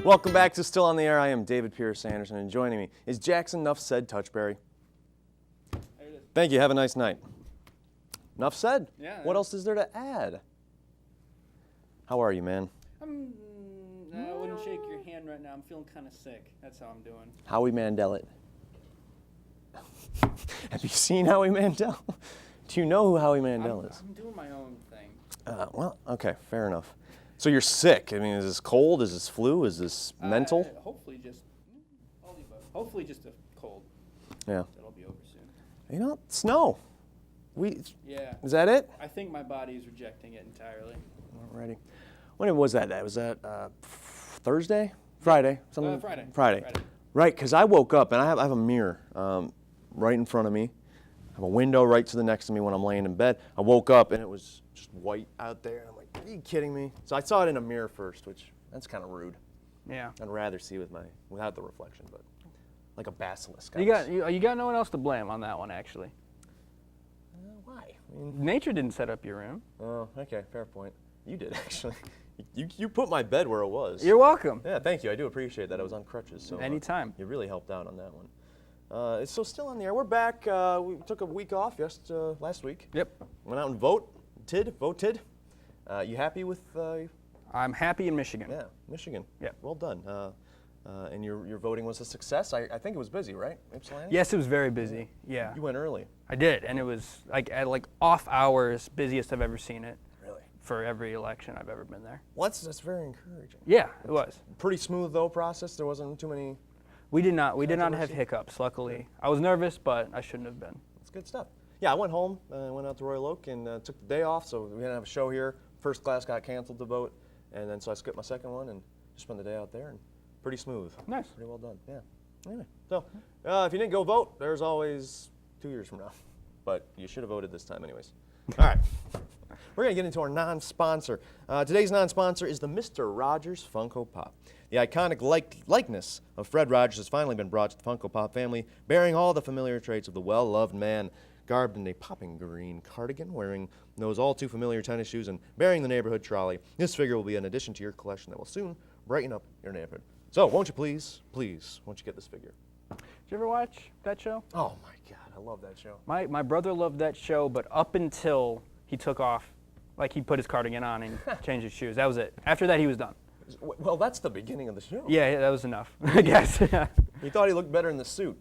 Welcome back to Still on the Air. I am David Pierce Anderson, and joining me is Jackson Nuff Said Touchberry. Thank you. Have a nice night. Nuff said. Yeah. What else is there to add? How are you, man? I wouldn't shake your hand right now. I'm feeling kind of sick. That's how I'm doing. Howie Mandel it. Have you seen Howie Mandel? Do you know who Howie Mandel is? I'm doing my own thing. Well, okay, fair enough. So you're sick. I mean, is this cold? Is this flu? Is this mental? Hopefully just, all the above. Hopefully just a cold. Yeah. That'll be over soon. You know, snow. Yeah. Is that it? I think my body is rejecting it entirely. Alrighty. When was that? Was that Thursday? Friday? Something? Friday. Friday. Right, because I woke up and I have a mirror right in front of me. I have a window right to the next to me when I'm laying in bed. I woke up and it was just white out there. I'm like, are you kidding me? So I saw it in a mirror first, which that's kind of rude. Yeah. I'd rather see without the reflection, but like a basilisk. You got no one else to blame on that one, actually. Why? I mean, Nature didn't set up your room. oh, okay, fair point. You did actually. You put my bed where it was. You're welcome. Yeah, thank you. I do appreciate that. I was on crutches, so Anytime. you really helped out on that one. It's so still on the air. We're back. We took a week off last week. Yep. Went out and voted. You happy with? I'm happy in Michigan. Yeah, Michigan. Yep. Well done. And your voting was a success. I think it was busy, right? Ypsilanti? Yes, it was very busy. Yeah. You went early. I did, and it was at off hours, busiest I've ever seen it. Really? For every election I've ever been there. Well, that's very encouraging. Yeah, it was. Pretty smooth though process. There wasn't too many. We did not have Controversy? hiccups, luckily. I was nervous, but I shouldn't have been. That's good stuff. Yeah, I went home. Went out to Royal Oak and took the day off, so we didn't have a show here. First class got canceled to vote, and then so I skipped my second one and just spent the day out there, and pretty smooth. Nice. Pretty well done. Yeah. Anyway, so if you didn't go vote, there's always 2 years from now, but you should have voted this time, anyways. All right. We're going to get into our non-sponsor. Today's non-sponsor is the Mr. Rogers Funko Pop. The iconic likeness of Fred Rogers has finally been brought to the Funko Pop family, bearing all the familiar traits of the well-loved man, garbed in a popping green cardigan, wearing those all-too-familiar tennis shoes, and bearing the neighborhood trolley. This figure will be an addition to your collection that will soon brighten up your neighborhood. So, won't you please, won't you get this figure? Did you ever watch that show? Oh my God, I love that show. My brother loved that show, but up until he took off, he put his cardigan on and changed his shoes. That was it. After that, he was done. Well, that's the beginning of the show. Yeah, that was enough, I guess. He thought he looked better in the suit.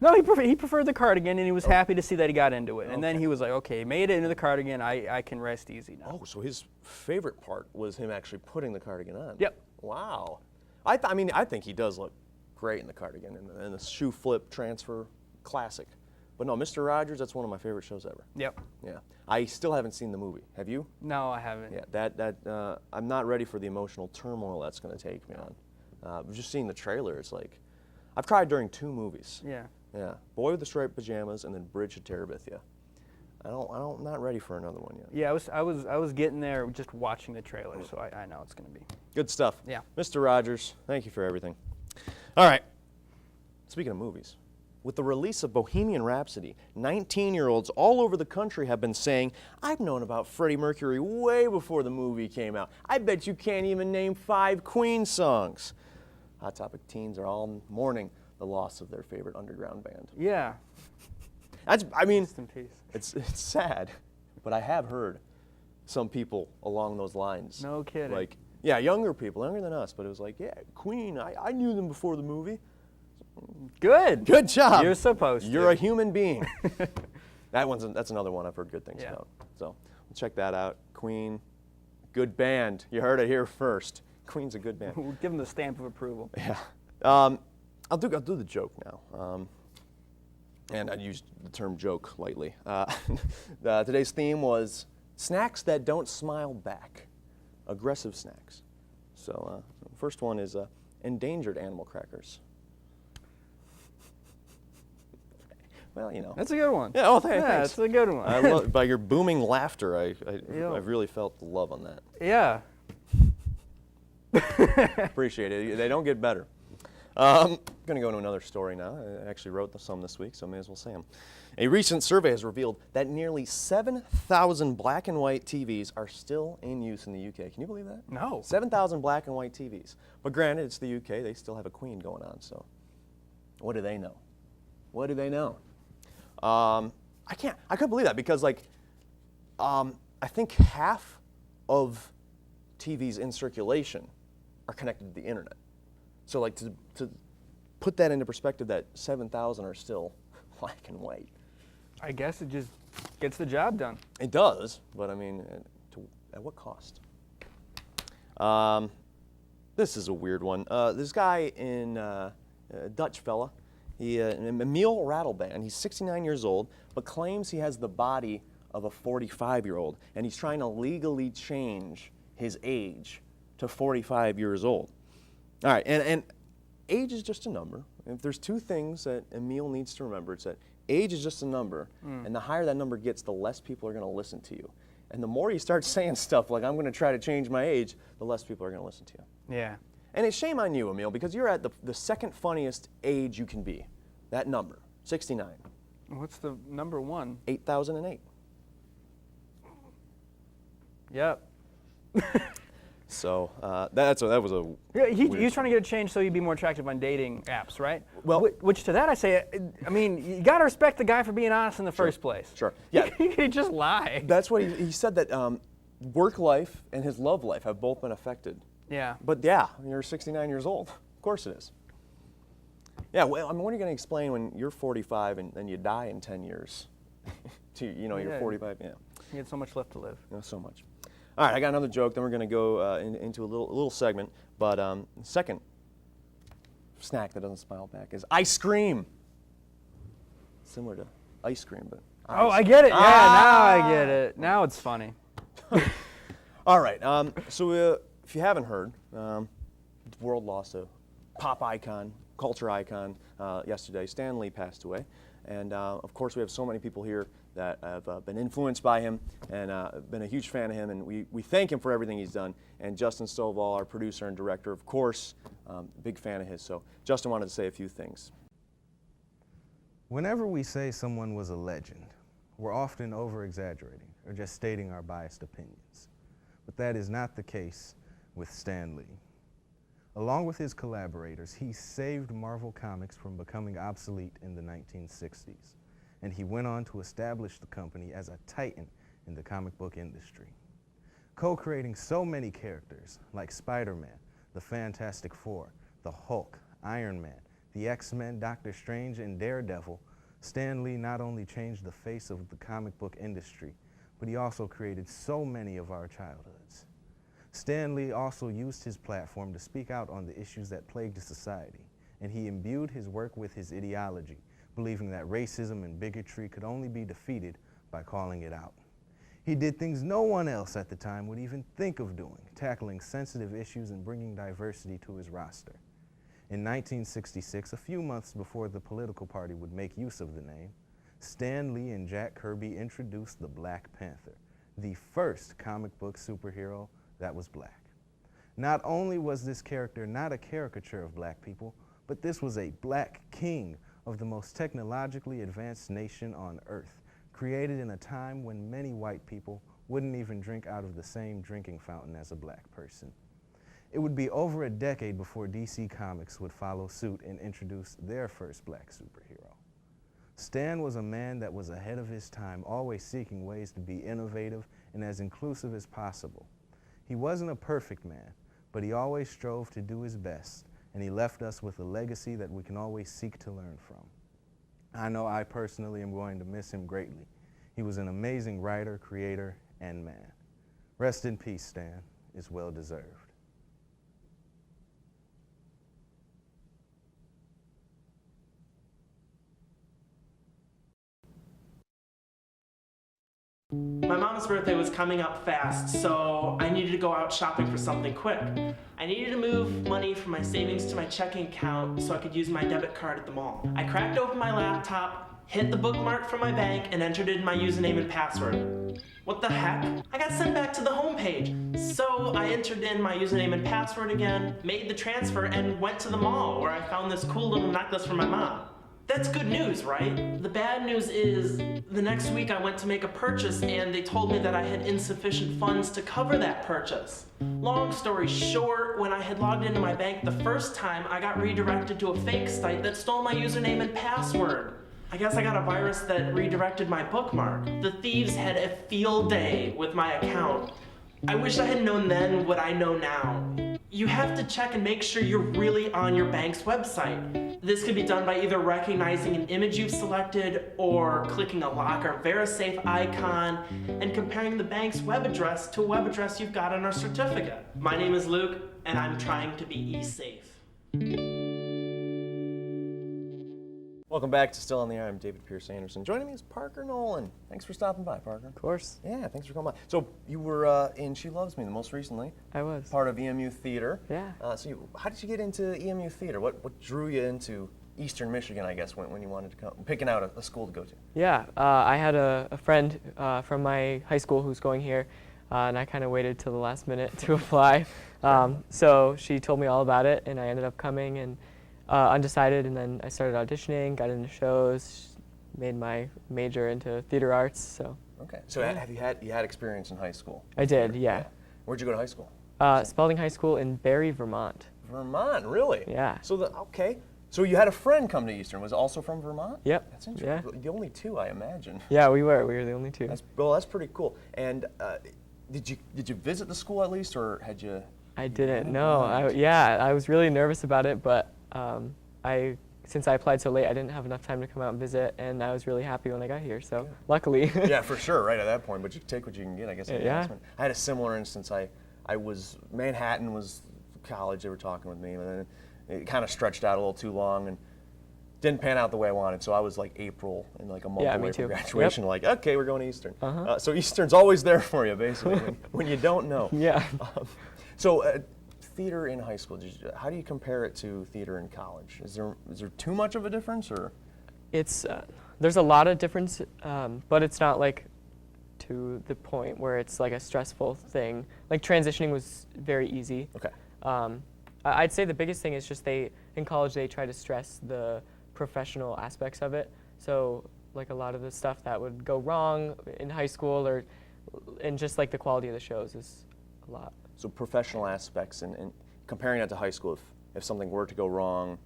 No, he preferred the cardigan, and he was happy to see that he got into it. And then he was like, okay, he made it into the cardigan. I can rest easy now. Oh, so his favorite part was him actually putting the cardigan on. Yep. Wow. I think he does look great in the cardigan, and the shoe flip transfer, classic. But no, Mr. Rogers, that's one of my favorite shows ever. Yep. Yeah. I still haven't seen the movie. Have you? No, I haven't. Yeah, I'm not ready for the emotional turmoil that's going to take me on. Just seeing the trailer, it's like, I've cried during 2 movies. Yeah. Yeah. Boy with the Striped Pajamas and then Bridge to Terabithia. I'm not ready for another one yet. Yeah, I was getting there just watching the trailer, so I know it's going to be. Good stuff. Yeah. Mr. Rogers, thank you for everything. All right. Speaking of movies, with the release of Bohemian Rhapsody, 19-year-olds all over the country have been saying, I've known about Freddie Mercury way before the movie came out. I bet you can't even name 5 Queen songs. Hot Topic teens are all mourning the loss of their favorite underground band. Yeah. Rest in peace. It's sad, but I have heard some people along those lines. No kidding. Younger people, younger than us, but it was like, yeah, Queen, I knew them before the movie. Good. Good job. You're supposed to. You're a human being. That's another one I've heard good things Yeah. about. So we'll check that out. Queen, good band. You heard it here first. Queen's a good band. We'll give them the stamp of approval. Yeah. I'll do the joke now. And I used the term joke lightly. Today's theme was snacks that don't smile back. Aggressive snacks. So first one is endangered animal crackers. Well, you know. That's a good one. Yeah, oh, thanks. Yeah, that's a good one. By your booming laughter, Yeah. I've really felt the love on that. Yeah. Appreciate it. They don't get better. Going to go to another story now. I actually wrote some this week, so I may as well say them. A recent survey has revealed that nearly 7,000 black and white TVs are still in use in the UK. Can you believe that? No. 7,000 black and white TVs. But granted, it's the UK. They still have a queen going on, so what do they know? What do they know? I couldn't believe that because, like, I think half of TVs in circulation are connected to the internet. So, like, to put that into perspective, that 7,000 are still black and white. I guess it just gets the job done. It does, but I mean, at what cost? This is a weird one. This guy a Dutch fella, Emil Ratelband, he's 69 years old, but claims he has the body of a 45-year-old, and he's trying to legally change his age to 45 years old. All right, and age is just a number. If there's two things that Emil needs to remember, it's that age is just a number, and the higher that number gets, the less people are going to listen to you. And the more you start saying stuff like, I'm going to try to change my age, the less people are going to listen to you. Yeah. And it's shame on you, Emil, because you're at the second funniest age you can be. That number, 69. What's the number one? 8,008. Yep. So that was a Yeah, he weird was trying to get a change so he'd be more attractive on dating apps, right? Well- which to that I say, I mean, you got to respect the guy for being honest in the first place. Sure. Yeah. He could just lie. That's what he said, that work life and his love life have both been affected. Yeah. But yeah, you're 69 years old. Of course it is. Yeah, well, I mean, what are you going to explain when you're 45 and then you die in 10 years? You're Yeah. 45, yeah. You had so much left to live. So much. All right, I got another joke, then we're going to go into a little segment. But second snack that doesn't smile back is ice cream. Similar to ice cream, but Oh, ice. I get it. Yeah, now I get it. Now it's funny. All right, so if you haven't heard, the world lost a pop icon, culture icon yesterday. Stan Lee passed away. And of course, we have so many people here that have been influenced by him and been a huge fan of him. And we thank him for everything he's done. And Justin Stovall, our producer and director, of course, big fan of his. So Justin wanted to say a few things. Whenever we say someone was a legend, we're often over-exaggerating or just stating our biased opinions. But that is not the case with Stan Lee. Along with his collaborators, he saved Marvel Comics from becoming obsolete in the 1960s, and he went on to establish the company as a titan in the comic book industry. Co-creating so many characters like Spider-Man, the Fantastic Four, the Hulk, Iron Man, the X-Men, Doctor Strange, and Daredevil, Stan Lee not only changed the face of the comic book industry, but he also created so many of our childhoods. Stan Lee also used his platform to speak out on the issues that plagued society, and he imbued his work with his ideology, believing that racism and bigotry could only be defeated by calling it out. He did things no one else at the time would even think of doing, tackling sensitive issues and bringing diversity to his roster. In 1966, a few months before the political party would make use of the name, Stan Lee and Jack Kirby introduced the Black Panther, the first comic book superhero that was black. Not only was this character not a caricature of black people, but this was a black king of the most technologically advanced nation on earth, created in a time when many white people wouldn't even drink out of the same drinking fountain as a black person. It would be over a decade before DC Comics would follow suit and introduce their first black superhero. Stan was a man that was ahead of his time, always seeking ways to be innovative and as inclusive as possible. He wasn't a perfect man, but he always strove to do his best, and he left us with a legacy that we can always seek to learn from. I know I personally am going to miss him greatly. He was an amazing writer, creator, and man. Rest in peace, Stan. It's well deserved. My mom's birthday was coming up fast, so I needed to go out shopping for something quick. I needed to move money from my savings to my checking account so I could use my debit card at the mall. I cracked open my laptop, hit the bookmark from my bank, and entered in my username and password. What the heck? I got sent back to the home page. So I entered in my username and password again, made the transfer, and went to the mall where I found this cool little necklace for my mom. That's good news, right? The bad news is, the next week I went to make a purchase and they told me that I had insufficient funds to cover that purchase. Long story short, when I had logged into my bank the first time, I got redirected to a fake site that stole my username and password. I guess I got a virus that redirected my bookmark. The thieves had a field day with my account. I wish I had known then what I know now. You have to check and make sure you're really on your bank's website. This can be done by either recognizing an image you've selected or clicking a lock or VeriSafe icon and comparing the bank's web address to a web address you've got on our certificate. My name is Luke, and I'm trying to be e-safe. Welcome back to Still on the Air. I'm David Pierce Anderson. Joining me is Parker Nolan. Thanks for stopping by, Parker. Of course. Yeah, thanks for coming by. So you were in She Loves Me the most recently. I was. Part of EMU Theater. Yeah. How did you get into EMU Theater? What drew you into Eastern Michigan, I guess, when you wanted to come, picking out a school to go to? Yeah, I had a friend from my high school who's going here, and I kind of waited till the last minute to apply. So she told me all about it, and I ended up coming and undecided, and then I started auditioning, got into shows, made my major into theater arts. So. Okay. So have you had experience in high school? I did, yeah. Where'd you go to high school? Spalding High School in Barrie, Vermont. Vermont, really? Yeah. So okay. So you had a friend come to Eastern. Was it also from Vermont? Yep. That's interesting. Yeah. The only two, I imagine. Yeah, we were the only two. That's pretty cool. And did you visit the school at least, or had you? I didn't. No. I was really nervous about it, but since I applied so late, I didn't have enough time to come out and visit, and I was really happy when I got here. So luckily. Yeah, for sure. Right at that point, but you take what you can get, I guess. Yeah. I had a similar instance. Manhattan was college. They were talking with me, and then it kind of stretched out a little too long and didn't pan out the way I wanted. So I was like April and like a month away from graduation. Yep. Like, okay, we're going to Eastern. So Eastern's always there for you, basically, when you don't know. Yeah. Theater in high school, how do you compare it to theater in college? Is there too much of a difference, or? It's there's a lot of difference, but it's not like to the point where it's like a stressful thing. Like transitioning was very easy. Okay. I'd say the biggest thing is just in college they try to stress the professional aspects of it. So like a lot of the stuff that would go wrong in high school and just like the quality of the shows is a lot. So professional aspects and comparing that to high school, if something were to go wrong,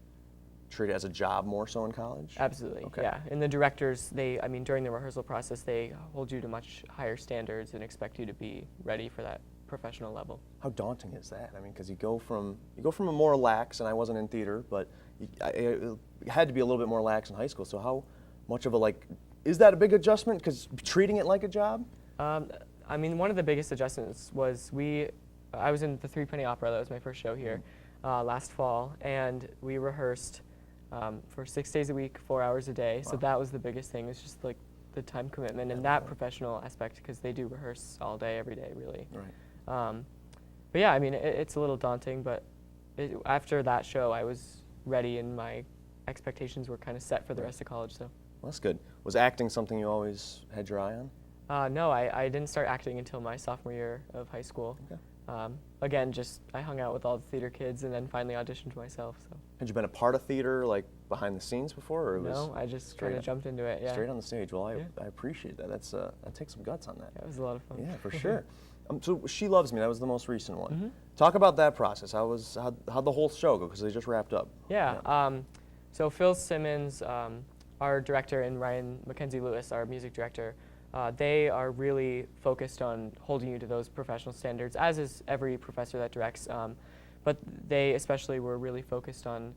treat it as a job more so in college? Absolutely, okay. Yeah. And the directors, during the rehearsal process, they hold you to much higher standards and expect you to be ready for that professional level. How daunting is that? I mean, because you go from a more lax, and I wasn't in theater, but it had to be a little bit more lax in high school. So how much of is that a big adjustment? Because treating it like a job? One of the biggest adjustments was I was in the Three Penny Opera. That was my first show here last fall, and we rehearsed for 6 days a week, 4 hours a day. Wow. So that was the biggest thing. It's just like the time commitment and that professional aspect, because they do rehearse all day, every day, really. Right. But yeah, it's a little daunting, but after that show, I was ready, and my expectations were kind of set for the rest of college. So. Well, that's good. Was acting something you always had your eye on? No, I didn't start acting until my sophomore year of high school. Okay. Again, I hung out with all the theater kids and then finally auditioned myself. So. Had you been a part of theater, like behind the scenes before, or No, I just kind of jumped into it. Yeah. Straight on the stage. Well, I appreciate that. That takes some guts on that. Yeah, it was a lot of fun. Yeah, for sure. So She Loves Me. That was the most recent one. Mm-hmm. Talk about that process. How'd the whole show go? Because they just wrapped up. Yeah. So Phil Simmons, our director, and Ryan Mackenzie Lewis, our music director. They are really focused on holding you to those professional standards, as is every professor that directs. But they especially were really focused on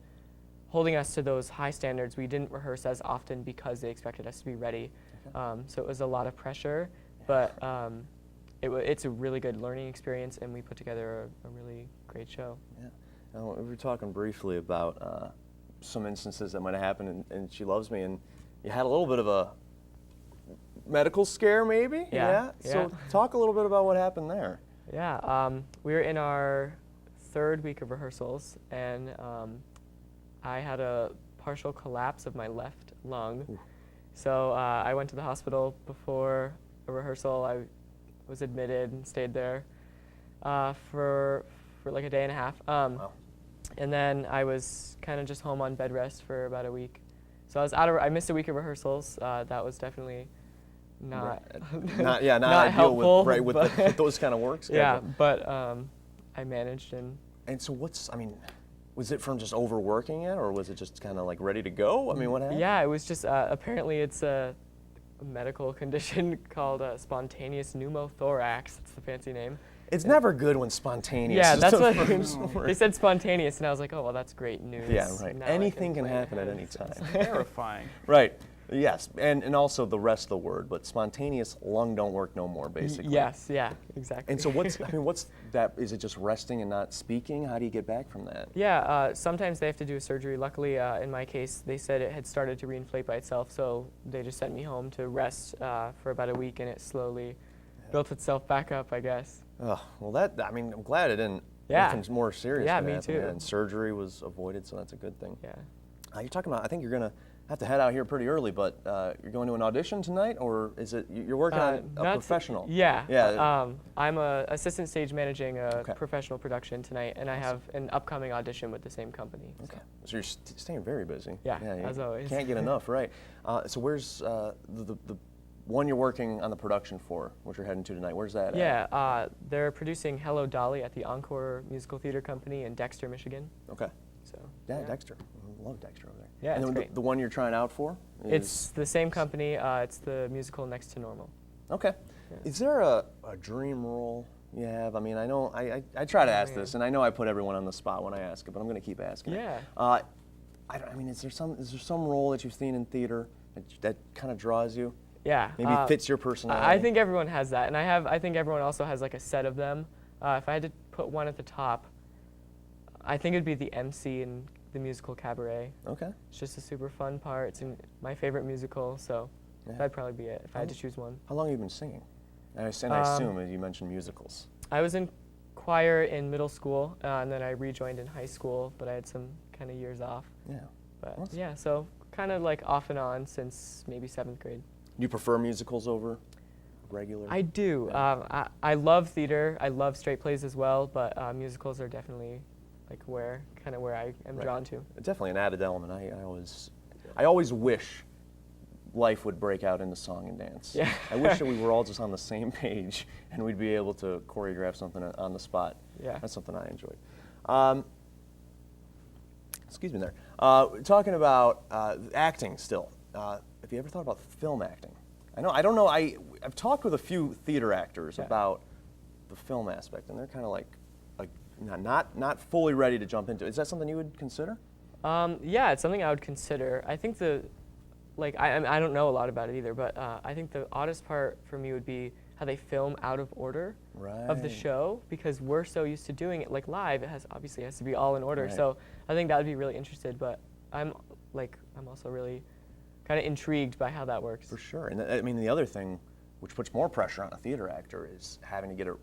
holding us to those high standards. We didn't rehearse as often because they expected us to be ready. Okay. So it was a lot of pressure, but it's a really good learning experience, and we put together a really great show. Yeah. Now, we were talking briefly about some instances that might have happened in She Loves Me, and you had a little bit of a medical scare, maybe? Yeah. So talk a little bit about what happened there. Yeah. We were in our third week of rehearsals, and I had a partial collapse of my left lung. Ooh. So I went to the hospital before a rehearsal. I was admitted and stayed there for like a day and a half. Wow. And then I was kind of just home on bed rest for about a week. So I missed a week of rehearsals. That was definitely not not not ideal helpful, with those kind of work schedule. yeah, but I managed. And so was it from just overworking it, or was it just kind of like ready to go? I mean, what happened? Yeah, it was just apparently it's a medical condition called spontaneous pneumothorax. That's the fancy name. It's never good when spontaneous. Yeah, is that's the what first word. they said, spontaneous, and I was like, oh well, that's great news. Yeah, right. Now I Anything can plan happen at ahead. any time. Terrifying. Right. Yes, and also the rest of the word, but spontaneous lung don't work no more, basically. Yes, yeah, exactly. And so what's that? Is it just resting and not speaking? How do you get back from that? Yeah, sometimes they have to do a surgery. Luckily, in my case, they said it had started to reinflate by itself, so they just sent me home to rest for about a week, and it slowly built itself back up, I guess. Oh, well, I'm glad it didn't. Yeah. Anything more serious. Yeah, could me happen, too. And surgery was avoided, so that's a good thing. Yeah. You're talking about. I think you're gonna have to head out here pretty early, but you're going to an audition tonight, or is it you're working on a Not- professional? Yeah. Yeah. I'm a assistant stage managing a Okay. professional production tonight, and I have an upcoming audition with the same company. so. Okay. So you're staying very busy. Yeah, you as always. Can't get enough, right? So where's the one you're working on the production for, which you're heading to tonight? Where's that at? Yeah, they're producing Hello Dolly at the Encore Musical Theater Company in Dexter, Michigan. Okay. So Yeah, Dexter. I love Dexter over there. Yeah, and it's then great. the one you're trying out for? It's the same company. It's the musical Next to Normal. Okay. Yeah. Is there a dream role you have? I mean, I know I try to ask man. this, and I know I put everyone on the spot when I ask it, but I'm going to keep asking. Yeah. It. I mean, is there some role that you've seen in theater that kind of draws you? Yeah. Maybe fits your personality. I think everyone has that, and I think everyone also has like a set of them. If I had to put one at the top, I think it'd be the MC in the musical Cabaret. Okay. It's just a super fun part. It's my favorite musical, so Yeah. that'd probably be it if I had to choose one. How long have you been singing? And I assume, as you mentioned, musicals. I was in choir in middle school, and then I rejoined in high school, but I had some kind of years off. Yeah. But Well, yeah, so kind of like off and on since maybe 7th grade. Do you prefer musicals over regular? I do. Yeah. I love theater. I love straight plays as well, but musicals are definitely like where I am Right. drawn to. Definitely an added element. I always wish life would break out into song and dance. Yeah. I wish that we were all just on the same page and we'd be able to choreograph something on the spot. Yeah. That's something I enjoyed. Excuse me there. Talking about acting still. Have you ever thought about film acting? I don't know. I've talked with a few theater actors Yeah. about the film aspect, and they're kind of like not fully ready to jump into it. Is that something you would consider? Yeah, it's something I would consider. I think I don't know a lot about it either, but I think the oddest part for me would be how they film out of order of the Right. show, because we're so used to doing it like live. It obviously has to be all in order. Right. So I think that would be really interested. But I'm also really kind of intrigued by how that works. For sure. And I mean, the other thing, which puts more pressure on a theater actor, is having to get it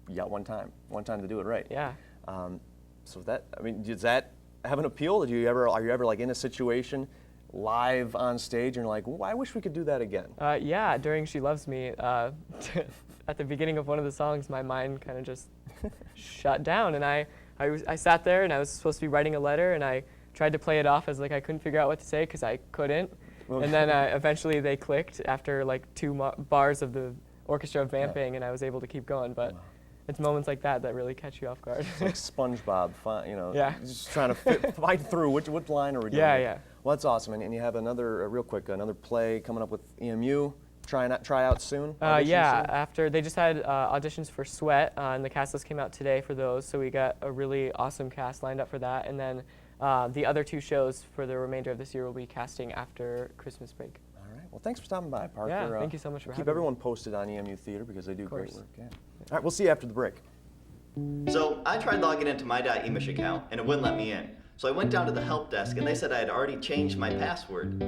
one time to do it right. Yeah. So does that have an appeal? Are you ever like in a situation live on stage and you're like, well, I wish we could do that again? Yeah, during She Loves Me, at the beginning of one of the songs, my mind kind of just shut down, and I sat there and I was supposed to be writing a letter, and I tried to play it off as like I couldn't figure out what to say because I couldn't, and then eventually they clicked after like 2 bars of the orchestra vamping, and I was able to keep going. But it's moments like that that really catch you off guard. It's like SpongeBob, Yeah. just trying to fight through which line are we doing? Yeah, yeah. Well, that's awesome. And you have another, real quick, another play coming up with EMU. Try out soon? Audition Yeah, soon? after they just had auditions for Sweat, and the cast list came out today for those, so we got a really awesome cast lined up for that. And then the other 2 shows for the remainder of this year will be casting after Christmas break. All right. Well, thanks for stopping by, Parker. Yeah, thank you so much for keep having me. everyone posted on EMU Theater because they do great course. work. Yeah. All right. We'll see you after the break. So I tried logging into my .emish account and it wouldn't let me in. So I went down to the help desk and they said I had already changed my password.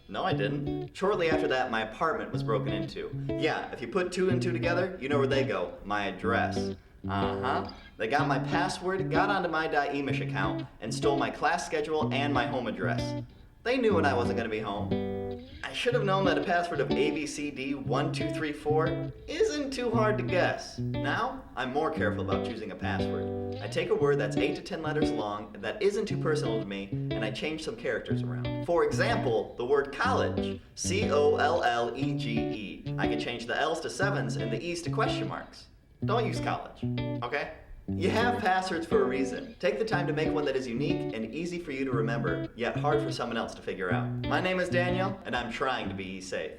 No I didn't. Shortly after that, my apartment was broken into. Yeah, if you put 2 and 2 together, you know where they go. My address. They got my password, got onto my .emish account, and stole my class schedule and my home address. They knew when I wasn't going to be home. I should have known that a password of ABCD1234 isn't too hard to guess. Now, I'm more careful about choosing a password. I take a word that's 8 to 10 letters long that isn't too personal to me, and I change some characters around. For example, the word college, COLLEGE. I can change the L's to 7s and the E's to question marks. Don't use college, okay? You have passwords for a reason. Take the time to make one that is unique and easy for you to remember, yet hard for someone else to figure out. My name is Daniel, and I'm trying to be safe.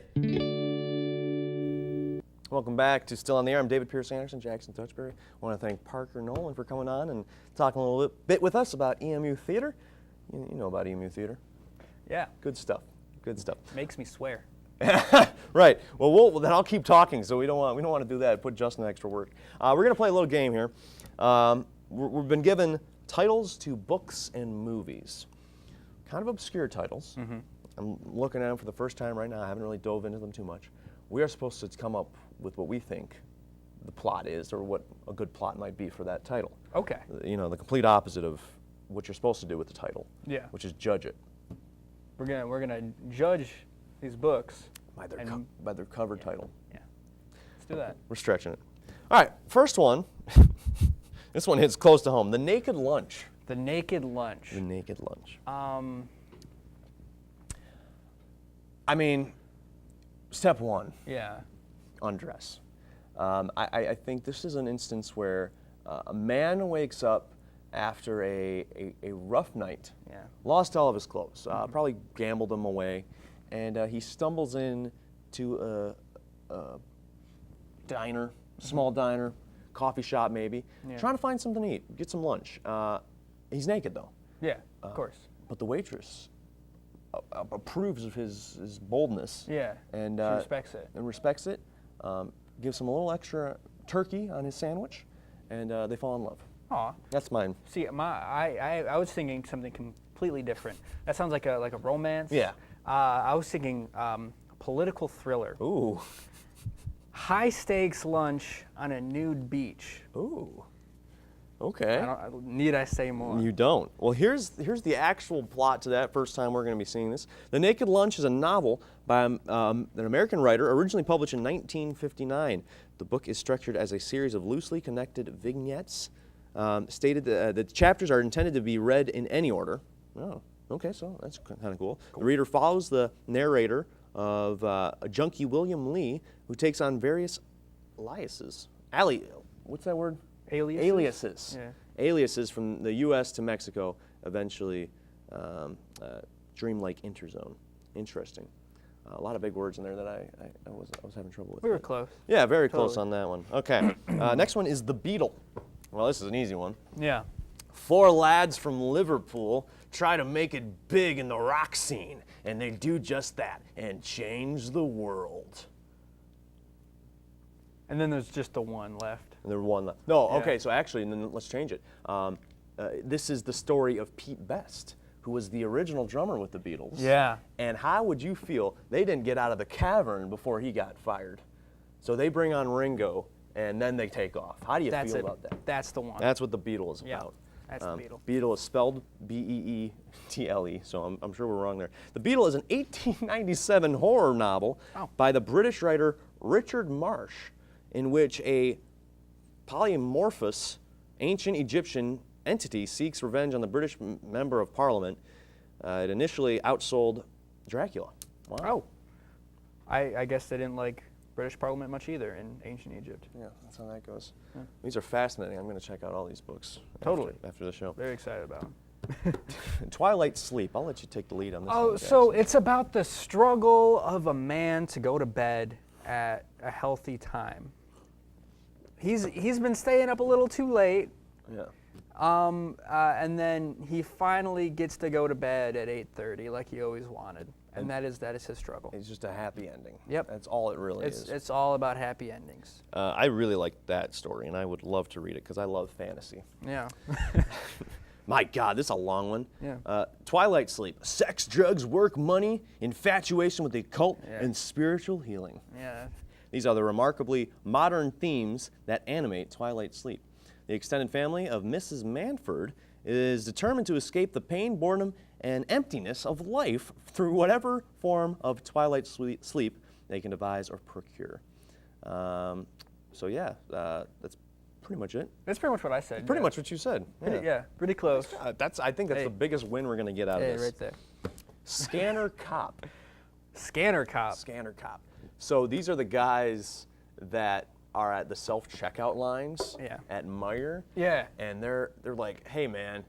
Welcome back to Still on the Air. I'm David Pierce Anderson, Jackson Touchberry. I want to thank Parker Nolan for coming on and talking a little bit with us about EMU Theater. You know about EMU Theater. Yeah. Good stuff. Good stuff. Makes me swear. Right. Well, then I'll keep talking. So we don't want to do that. Put Justin extra work. We're going to play a little game here. We've been given titles to books and movies, kind of obscure titles. Mm-hmm. I'm looking at them for the first time right now. I haven't really dove into them too much. We are supposed to come up with what we think the plot is, or what a good plot might be for that title. Okay. You know, the complete opposite of what you're supposed to do with the title. Yeah. Which is judge it We're gonna judge these books by their and- by their cover title. Yeah. Let's do that. We're stretching it. All right, first one. This one hits close to home. The Naked Lunch. The Naked Lunch. The Naked Lunch. I mean, Step one, yeah. undress. I think this is an instance where a man wakes up after a rough night, Yeah. lost all of his clothes, probably gambled them away, and he stumbles in to a diner, small diner, coffee shop maybe, Yeah. trying to find something to eat, get some lunch. He's naked though, Yeah, of course. but the waitress approves of his boldness. Yeah. And She respects it. And respects it. Gives him a little extra turkey on his sandwich, and they fall in love. Aw. That's mine. See, I was thinking something completely different. That sounds like a romance. Yeah. I was thinking political thriller. Ooh. High stakes lunch on a nude beach. Ooh. Okay. Need I say more? You don't. Well, here's the actual plot to that. First time we're going to be seeing this. The Naked Lunch is a novel by an American writer, originally published in 1959. The book is structured as a series of loosely connected vignettes. Stated that the chapters are intended to be read in any order. Oh, okay, so that's kind of cool. The reader follows the narrator of a junkie, William Lee, who takes on various aliases. What's that word? Aliases? Aliases. Yeah. Aliases from the U.S. to Mexico, eventually dreamlike interzone. Interesting. A lot of big words in there that I was having trouble with. We were close. Yeah, very close Totally. on that one. Okay. Next one is The Beetle. Well, this is an easy one. Yeah. 4 lads from Liverpool try to make it big in the rock scene, and they do just that and change the world. And then there's just the one left. And there one left. No, Yeah. okay, so actually, and then let's change it. This is the story of Pete Best, who was the original drummer with the Beatles. Yeah. And how would you feel? They didn't get out of the cavern before he got fired. So they bring on Ringo, and then they take off. How do you That's feel it. about that? That's the one. That's what the Beetle is Yeah, about. that's the Beetle. Beetle is spelled B-E-E-T-L-E, so I'm sure we're wrong there. The Beetle is an 1897 horror novel Oh. by the British writer Richard Marsh, in which a polymorphous ancient Egyptian entity seeks revenge on the British member of Parliament. It initially outsold Dracula. Wow. Oh. I guess they didn't like British Parliament much either in ancient Egypt. Yeah, that's how that goes. These are fascinating. I'm going to check out all these books. Totally. After the show. Very excited about them. Twilight Sleep. I'll let you take the lead on this Oh, one, so Jackson. it's about the struggle of a man to go to bed at a healthy time. He's been staying up a little too late, Yeah. and then he finally gets to go to bed at 8:30 like he always wanted, and that is his struggle. It's just a happy ending. Yep. That's all it really is. It's all about happy endings. I really like that story, and I would love to read it because I love fantasy. Yeah. My God, this is a long one. Yeah. Twilight Sleep. Sex, drugs, work, money, infatuation with the occult, Yeah. and spiritual healing. Yeah. These are the remarkably modern themes that animate Twilight Sleep. The extended family of Mrs. Manford is determined to escape the pain, boredom, and emptiness of life through whatever form of twilight sleep they can devise or procure. So yeah, that's pretty much it. That's pretty much what I said. Pretty much what you said. Pretty close. I think that's Hey. the biggest win we're gonna get out Hey, of this. right there. Scanner cop. Scanner cop. Scanner cop. So these are the guys that are at the self-checkout lines Yeah. at Meijer. Yeah. And they're like, hey man,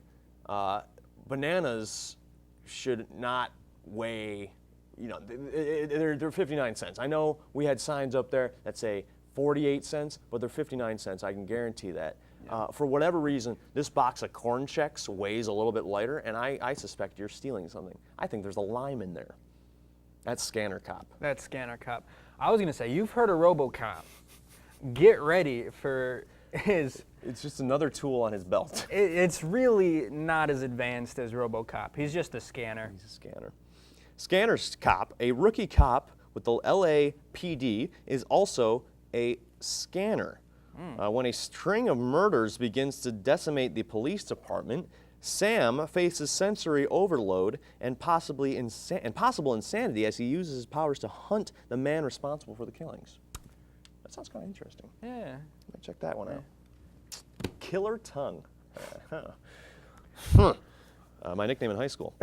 bananas should not weigh, they're 59 cents. I know we had signs up there that say 48 cents, but they're 59 cents. I can guarantee that. For whatever reason, this box of corn checks weighs a little bit lighter, and I suspect you're stealing something. I think there's a lime in there. That's Scanner Cop. That's Scanner Cop. I was going to say, you've heard of RoboCop. Get ready for his... It's just another tool on his belt. It's really not as advanced as RoboCop. He's just a scanner. He's a scanner. Scanner's Cop, a rookie cop with the LAPD, is also a scanner. When a string of murders begins to decimate the police department, Sam faces sensory overload and possible insanity as he uses his powers to hunt the man responsible for the killings. That sounds kind of interesting. Yeah. Check that one out. Killer Tongue. My nickname in high school.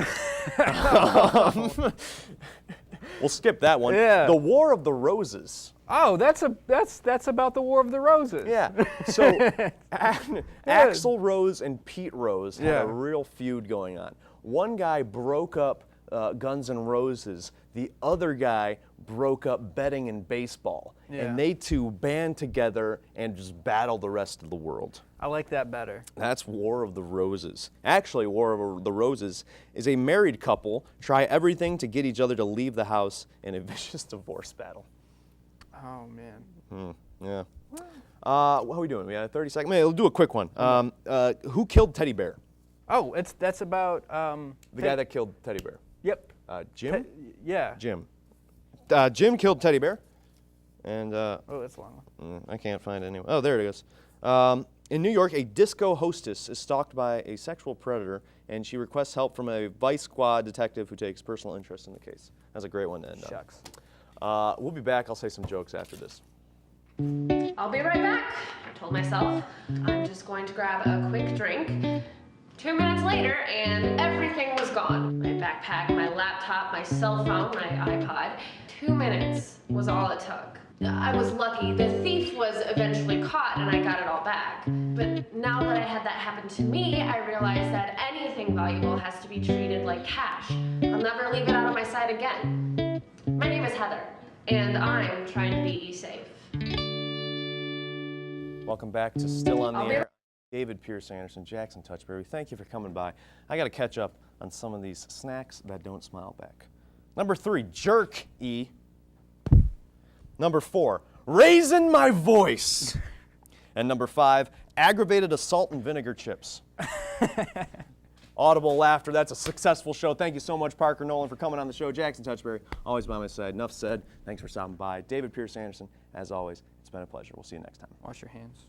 We'll skip that one. Yeah. The War of the Roses. Oh, that's about the War of the Roses. Yeah. So Axl Rose and Pete Rose had Yeah. a real feud going on. One guy broke up Guns N' Roses. The other guy broke up betting and baseball. Yeah. And they two band together and just battled the rest of the world. I like that better. That's War of the Roses. Actually, War of the Roses is a married couple try everything to get each other to leave the house in a vicious divorce battle. Oh, man. Yeah. How are we doing? We got 30 seconds. We'll do a quick one. Who killed Teddy Bear? Oh, that's about... The guy that killed Teddy Bear. Yep. Jim? Yeah. Jim. Jim killed Teddy Bear. And Oh, that's a long one. I can't find it anywhere. Oh, there it is. In New York, a disco hostess is stalked by a sexual predator, and she requests help from a Vice Squad detective who takes personal interest in the case. That's a great one to end on. Shucks. We'll be back. I'll say some jokes after this. I'll be right back, I told myself. I'm just going to grab a quick drink. 2 minutes later, and everything was gone. My backpack, my laptop, my cell phone, my iPod. 2 minutes was all it took. I was lucky. The thief was eventually caught and I got it all back. But now that I had that happen to me, I realized that anything valuable has to be treated like cash. I'll never leave it out of my sight again. My name is Heather, and I'm trying to be safe. Welcome back to Still on the I'll be Air. David Pierce Anderson, Jackson Touchberry. Thank you for coming by. I got to catch up on some of these snacks that don't smile back. Number 3, jerk E. Number 4, raising my voice. And number 5, aggravated assault and vinegar chips. Audible laughter. That's a successful show. Thank you so much, Parker Nolan, for coming on the show. Jackson Touchberry, always by my side. Enough said. Thanks for stopping by. David Pierce Anderson, as always, it's been a pleasure. We'll see you next time. Wash your hands.